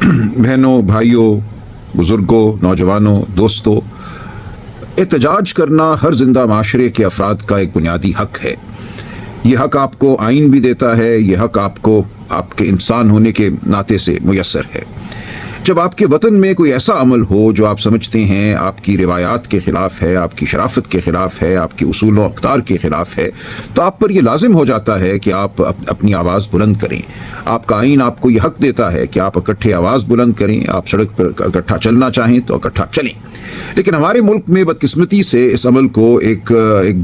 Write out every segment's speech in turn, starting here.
بہنوں، بھائیوں، بزرگوں، نوجوانوں، دوستوں، احتجاج کرنا ہر زندہ معاشرے کے افراد کا ایک بنیادی حق ہے۔ یہ حق آپ کو آئین بھی دیتا ہے، یہ حق آپ کو آپ کے انسان ہونے کے ناطے سے میسر ہے۔ جب آپ کے وطن میں کوئی ایسا عمل ہو جو آپ سمجھتے ہیں آپ کی روایات کے خلاف ہے، آپ کی شرافت کے خلاف ہے، آپ کے اصول و اقدار کے خلاف ہے، تو آپ پر یہ لازم ہو جاتا ہے کہ آپ اپنی آواز بلند کریں۔ آپ کا آئین آپ کو یہ حق دیتا ہے کہ آپ اکٹھے آواز بلند کریں، آپ سڑک پر اکٹھا چلنا چاہیں تو اکٹھا چلیں۔ لیکن ہمارے ملک میں بدقسمتی سے اس عمل کو ایک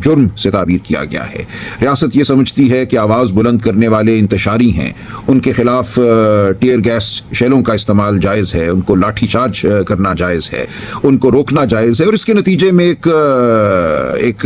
جرم سے تعبیر کیا گیا ہے۔ ریاست یہ سمجھتی ہے کہ آواز بلند کرنے والے انتشاری ہیں، ان کے خلاف ٹیئر گیس شیلوں کا استعمال جائز ہے، ان کو لاٹھی چارج کرنا جائز ہے، ان کو روکنا جائز ہے، اور اس کے نتیجے میں ایک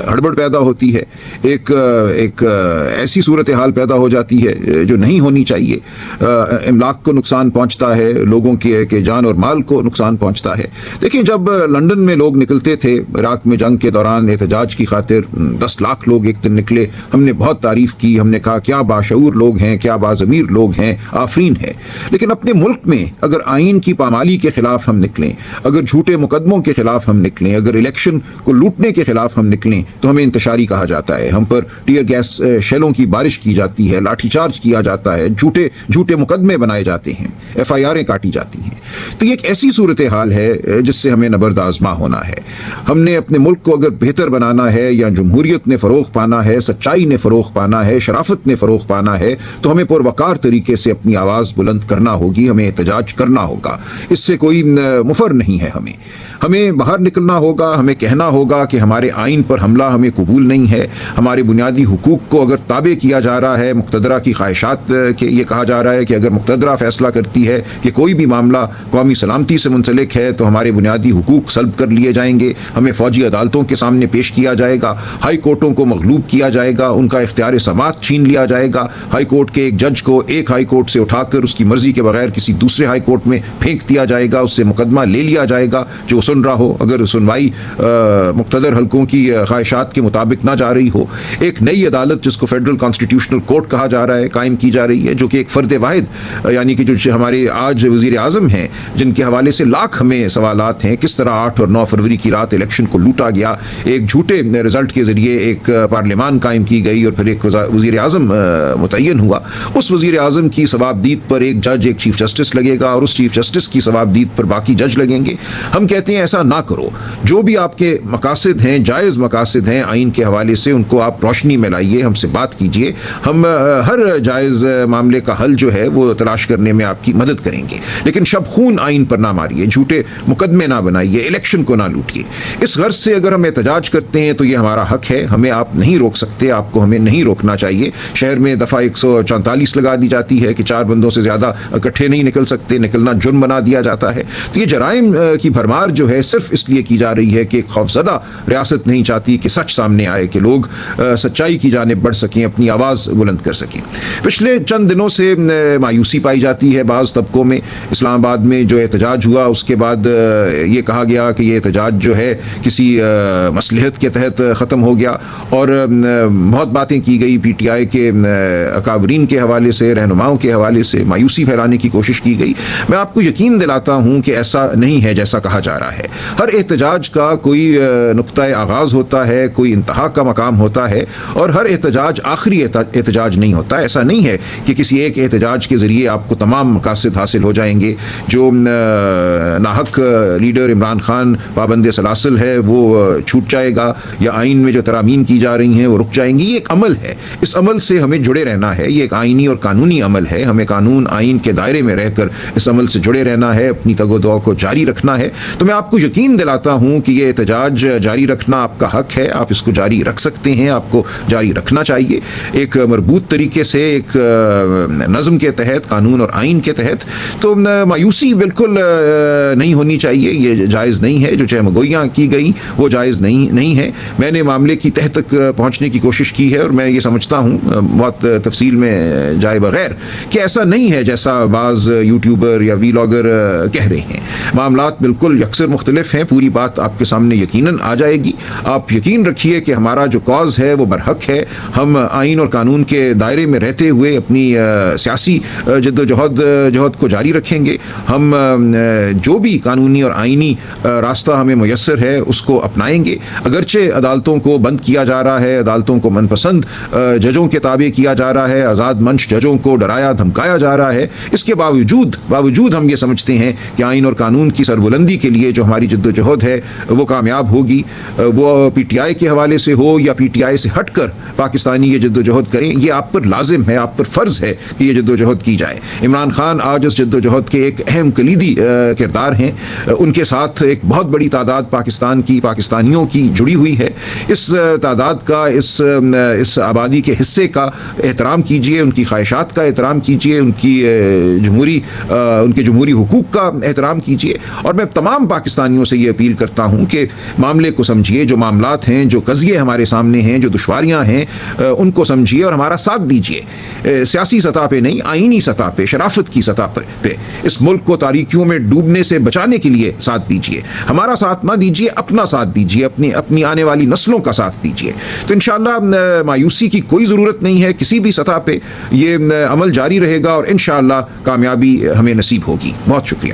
ہڑبڑ پیدا ہوتی ہے، ایک ایسی صورتحال پیدا ہو جاتی ہے جو نہیں ہونی چاہیے۔ املاک کو نقصان پہنچتا ہے، لوگوں کے جان اور مال کو نقصان پہنچتا ہے۔ دیکھیں، جب لندن میں لوگ نکلتے تھے عراق میں جنگ کے دوران احتجاج کی خاطر، 10 لاکھ لوگ ایک دن نکلے، ہم نے بہت تعریف کی، ہم نے کہا کیا باشعور لوگ ہیں، کیا باضمیر لوگ ہیں، آفرین ہے۔ لیکن اپنے ملک میں اگر آئین کی پامالی کے خلاف ہم نکلیں، اگر جھوٹے مقدموں کے خلاف ہم نکلیں، اگر الیکشن کو لوٹنے کے خلاف ہم نکلیں، تو ہمیں انتشاری کہا جاتا ہے، ہم پر ٹیئر گیس شیلوں کی بارش کی جاتی ہے، لاٹھی چارج کیا جاتا ہے، جھوٹے مقدمے بنائے جاتے ہیں، FIRیں کاٹی جاتی ہیں۔ تو یہ ایک ایسی صورتحال ہے جس سے ہمیں نبرد آزما ہونا ہے۔ ہم نے اپنے ملک کو اگر بہتر بنانا ہے، یا جمہوریت نے فروغ پانا ہے، سچائی نے فروغ پانا ہے، شرافت نے فروغ پانا ہے، تو ہمیں پروقار طریقے سے اپنی آواز بلند کرنا ہوگی، ہمیں احتجاج کرنا ہوگا۔ اس سے کوئی مفر نہیں ہے۔ ہمیں باہر نکلنا ہوگا، ہمیں کہنا ہوگا کہ ہمارے آئین پر حملہ ہمیں قبول نہیں ہے، ہمارے بنیادی حقوق کو اگر تابع کیا جا رہا ہے مقتدرہ کی خواہشات کے، یہ کہا جا رہا ہے کہ اگر مقتدرہ فیصلہ کرتی ہے کہ کوئی بھی معاملہ قومی سلامتی سے منسلک ہے تو ہمارے بنیادی حقوق سلب کر لیے جائیں گے، ہمیں فوجی عدالتوں کے سامنے پیش کیا جائے گا، ہائی کورٹوں کو مغلوب کیا جائے گا، ان کا اختیار سماعت چھین لیا جائے گا، ہائی کورٹ کے ایک جج کو ایک ہائی کورٹ سے اٹھا کر اس کی مرضی کے بغیر کسی دوسرے ہائی کورٹ میں پھینک دیا جائے گا، اس سے مقدمہ لے لیا جائے گا جو سن رہا ہو، اگر سنوائی مقتدر حلقوں کی خواہشات کے مطابق نہ جا رہی ہو۔ ایک نئی عدالت جس کو فیڈرل کانسٹیٹیوشنل کورٹ کہا جا رہا ہے قائم کی جا رہی ہے، جو کہ ایک فرد واحد، یعنی کہ جو ہمارے آج وزیر اعظم ہیں جن کے حوالے سے لاکھ ہمیں سوالات ہیں، کس طرح 8 اور 9 فروری کی رات الیکشن کو لوٹا گیا، ایک جھوٹے رزلٹ کے ذریعے ایک پارلیمان قائم کی گئی اور پھر ایک وزیر اعظم متعین ہوا۔ اس وزیر اعظم کی ثوابدید پر ایک جج، ایک چیف جسٹس لگے گا، اور اس چیف جسٹس کی ثوابدید پر باقی جج لگیں گے۔ ہم کہتے ہیں ایسا نہ کرو، جو بھی آپ کے مقاصد ہیں، جائز مقاصد ہیں آئین کے حوالے سے، ان کو آپ روشنی میں لائیے، ہم سے بات کیجیے، ہم ہر جائز معاملے کا حل جو ہے وہ تلاش کرنے میں آپ کی مدد کریں گے، لیکن شب خون آئین پر نہ ماریے، جھوٹے مقدمے نہ بنائیے، الیکشن کو نہ لوٹیے۔ اس غرض سے اگر ہم احتجاج کرتے ہیں تو یہ ہمارا حق ہے، ہمیں آپ نہیں روک سکتے، آپ کو ہمیں نہیں روکنا چاہیے۔ شہر میں دفعہ 144 لگا دی جاتی ہے کہ 4 بندوں سے زیادہ اکٹھے نہیں نکل سکتے، نکلنا جرم بنا دیا جاتا ہے۔ تو یہ جرائم کی بھرمار جو ہے صرف اس لیے کی جا رہی ہے کہ ایک خوفزدہ ریاست نہیں چاہتی کہ سچ سامنے آئے، کہ لوگ سچائی کی جانب بڑھ سکیں، اپنی آواز بلند کر سکیں۔ پچھلے چند دنوں سے مایوسی پائی جاتی ہے بعض طبقوں میں۔ اسلام آباد میں جو احتجاج ہوا اس کے بعد یہ کہا گیا کہ یہ احتجاج جو ہے کسی مصلحت کے تحت ختم ہو گیا، اور بہت باتیں کی گئی، PTI کے اکابرین کے حوالے سے، رہنماؤں کے حوالے سے مایوسی پھیلانے کی کوشش کی گئی۔ میں آپ کو یقین دلاتا ہوں کہ ایسا نہیں ہے جیسا کہا جا رہا ہے۔ ہر احتجاج کا کوئی نقطہ آغاز ہوتا ہے، کوئی انتہا کا مقام ہوتا ہے، اور ہر احتجاج آخری احتجاج نہیں ہوتا۔ ایسا نہیں ہے کہ کسی ایک احتجاج کے ذریعے آپ کو تمام مقاصد حاصل ہو جائیں گے۔ جو ناحق لیڈر عمران خان پابند سلاسل ہے وہ چھوٹ جائے گا، یا آئین میں جو ترامیم کی جا رہی ہیں وہ رک جائیں گی۔ یہ ایک عمل ہے، اس عمل سے ہمیں جڑے رہنا ہے، یہ ایک آئینی اور قانونی عمل ہے، ہمیں قانون آئین کے دائرے میں رہ کر اس عمل سے جڑے رہنا ہے، اپنی تگ و دو کو جاری رکھنا ہے۔ تو میں آپ کو یقین دلاتا ہوں کہ یہ احتجاج جاری رکھنا آپ کا حق ہے، آپ اس کو جاری رکھ سکتے ہیں، آپ کو جاری رکھنا چاہیے، ایک مربوط طریقے سے، ایک نظم کے تحت، قانون اور آئین کے تحت۔ تو مایوسی بالکل نہیں ہونی چاہیے، یہ جائز نہیں ہے، جو چہمگوئیاں کی گئی وہ جائز نہیں ہے۔ میں نے معاملے کی تہ تک پہنچنے کی کوشش کی ہے، اور میں یہ سمجھتا ہوں بہت تفصیل میں جائے بغیر کہ ایسا نہیں ہے جیسا بعض یوٹیوبر یا ویلاگر کہہ رہے ہیں. معاملات بالکل یکسر مختلف ہیں. پوری بات آپ کے سامنے یقیناً آ جائے گی. آپ یقین رکھیے کہ ہمارا جو کاز ہے وہ برحق ہے. ہم آئین اور قانون کے دائرے میں رہتے ہوئے اپنی سیاسی جد و جہد کو جاری رکھیں گے. ہم جو بھی قانونی اور آئینی راستہ ہمیں میسر ہے اس کو اپنائیں گے. اگرچہ عدالتوں کو بند کیا جا رہا ہے, عدالتوں کو من پسند ججوں کے تابع کیا جا رہا ہے, آزاد منش ججوں کو ڈرایا دھمکایا جا رہا ہے, اس کے باوجود ہم یہ سمجھتے ہیں کہ آئین اور قانون کی سربلندی کے لیے جو ہماری جد و جہد ہے وہ کامیاب ہوگی. وہ پی ٹی آئی کے حوالے سے ہو یا پی ٹی آئی سے ہٹ کر پاکستانی یہ جد و جہد کریں, یہ آپ پر لازم ہے, آپ پر فرض ہے کہ یہ جد و جہد کی جائے. عمران خان آج اس جد و جہد کے ایک اہم کلیدی کردار ہیں. ان کے ساتھ ایک بہت بڑی تعداد پاکستانیوں کی جڑی ہوئی ہے. اس تعداد کا اس آبادی کے حصے کا احترام کیجیے, ان کی خواہشات کا احترام کیجیے, ان کے جمہوری حقوق کا احترام کیجیے. اور میں تمام پاکستانیوں سے یہ اپیل کرتا ہوں کہ معاملے کو سمجھیے, جو معاملات ہیں, جو قضیے ہمارے سامنے ہیں, جو دشواریاں ہیں, ان کو سمجھیے اور ہمارا ساتھ دیجیے. سیاسی سطح پہ نہیں, آئینی سطح پہ, شرافت کی سطح پہ اس ملک کو تاریکیوں میں ڈوبنے سے بچانے کے لیے ساتھ دیجیے. ہمارا ساتھ نہ دیجیے, اپنا ساتھ دیجیے, اپنی آنے والی نسلوں کا ساتھ دیجیے. تو انشاءاللہ مایوسی کی کوئی ضرورت نہیں ہے. کسی بھی سطح پہ یہ عمل جاری رہے گا اور انشاءاللہ کامیابی ہمیں نصیب ہوگی. بہت شکریہ.